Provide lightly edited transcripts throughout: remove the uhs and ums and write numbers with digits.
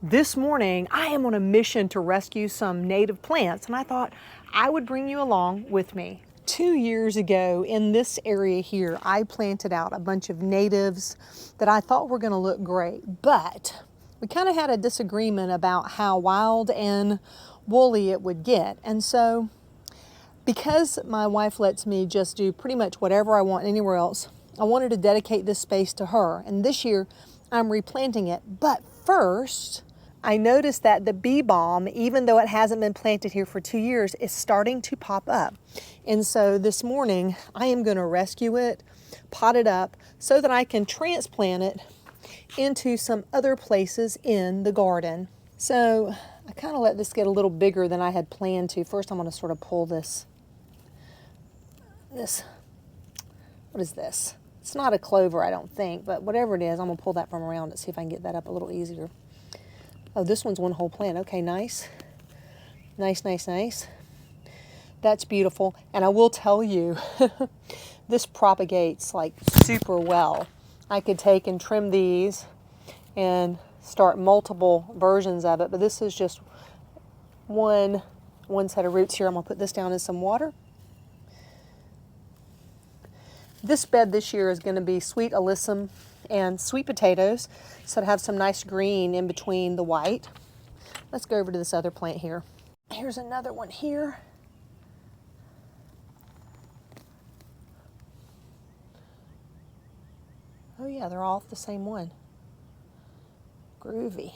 This morning, I am on a mission to rescue some native plants, and I thought I would bring you along with me. 2 years ago in this area here, I planted out a bunch of natives that I thought were going to look great, but we kind of had a disagreement about how wild and woolly it would get. And so, because my wife lets me just do pretty much whatever I want anywhere else, I wanted to dedicate this space to her. And this year, I'm replanting it. But first, I noticed that the bee balm, even though it hasn't been planted here for 2 years, is starting to pop up. And so this morning, I am going to rescue it, pot it up, so that I can transplant it into some other places in the garden. So I kind of let this get a little bigger than I had planned to. First, I'm going to sort of pull this, what is this? It's not a clover, I don't think, but whatever it is, I'm going to pull that from around it, see if I can get that up a little easier. Oh, this one's one whole plant. Okay, nice. Nice, nice, nice. That's beautiful. And I will tell you, this propagates like super well. I could take and trim these and start multiple versions of it, but this is just one set of roots here. I'm going to put this down in some water. This bed this year is going to be sweet alyssum and sweet potatoes, so to have some nice green in between the white. Let's go over to this other plant here. Here's another one here. Oh yeah, they're all off the same one. Groovy.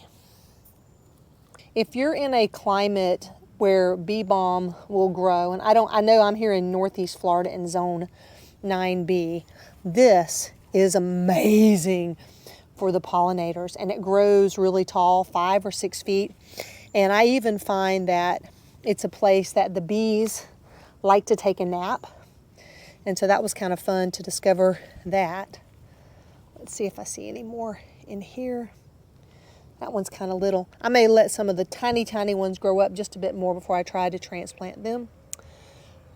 If you're in a climate where bee balm will grow, and I know I'm here in Northeast Florida in zone 9B, this is amazing for the pollinators, and it grows really tall, 5 or 6 feet. And I even find that it's a place that the bees like to take a nap. And so that was kind of fun to discover that. Let's see if I see any more in here. That one's kind of little. I may let some of the tiny, tiny ones grow up just a bit more before I try to transplant them.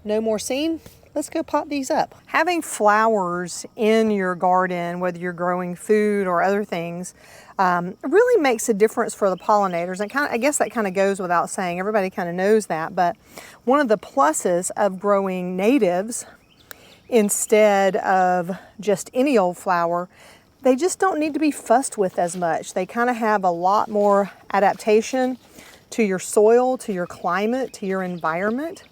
No more seen. Let's go pot these up. Having flowers in your garden, whether you're growing food or other things, really makes a difference for the pollinators. And I guess that kind of goes without saying. Everybody kind of knows that. But one of the pluses of growing natives instead of just any old flower, they just don't need to be fussed with as much. They kind of have a lot more adaptation to your soil, to your climate, to your environment.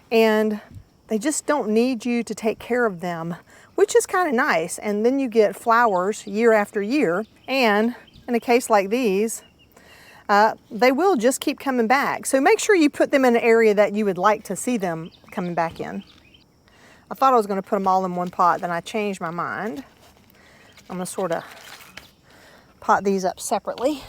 And they just don't need you to take care of them, which is kind of nice. And then you get flowers year after year. And in a case like these, they will just keep coming back. So make sure you put them in an area that you would like to see them coming back in. I thought I was going to put them all in one pot, then I changed my mind. I'm going to sort of pot these up separately.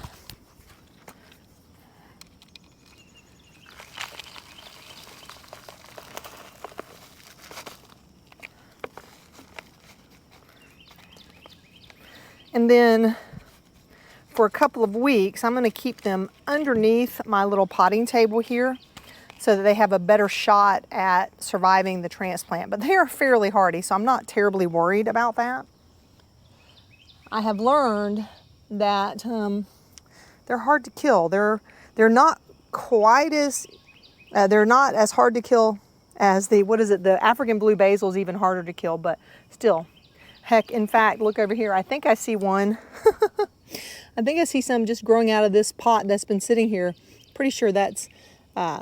And then for a couple of weeks, I'm going to keep them underneath my little potting table here so that they have a better shot at surviving the transplant. But they are fairly hardy, so I'm not terribly worried about that. I have learned that they're hard to kill. They're not quite as, they're not as hard to kill as the African blue basil is even harder to kill, but still. Heck, in fact, look over here. I think I see one. I think I see some just growing out of this pot that's been sitting here. Pretty sure that's I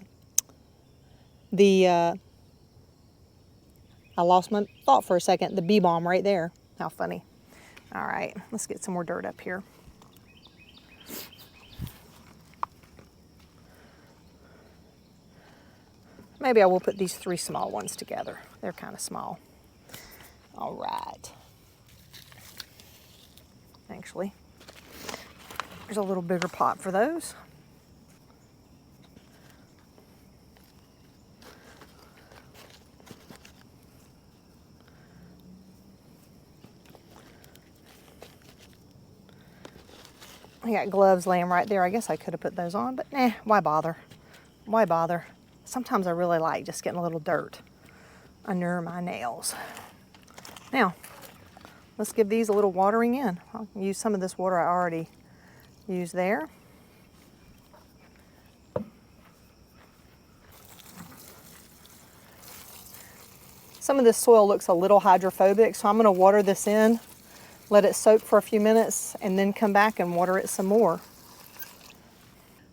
lost my thought for a second. The bee balm right there. How funny. All right, let's get some more dirt up here. Maybe I will put these 3 small ones together. They're kind of small. All right. Actually, there's a little bigger pot for those. I got gloves laying right there. I guess I could have put those on, but why bother? Why bother? Sometimes I really like just getting a little dirt under my nails. Now, let's give these a little watering in. I'll use some of this water I already used there. Some of this soil looks a little hydrophobic, so I'm going to water this in, let it soak for a few minutes, and then come back and water it some more.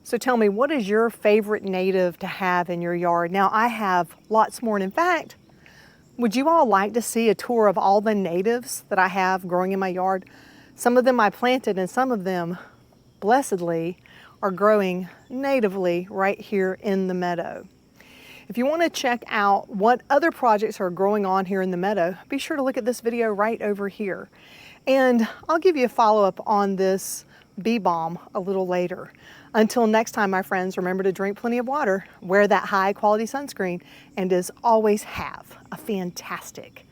So tell me, what is your favorite native to have in your yard? Now, I have lots more, and in fact, would you all like to see a tour of all the natives that I have growing in my yard? Some of them I planted, and some of them, blessedly, are growing natively right here in the meadow. If you want to check out what other projects are growing on here in the meadow, be sure to look at this video right over here. And I'll give you a follow-up on this bee balm a little later. Until next time, my friends, remember to drink plenty of water, wear that high quality sunscreen, and as always, have a fantastic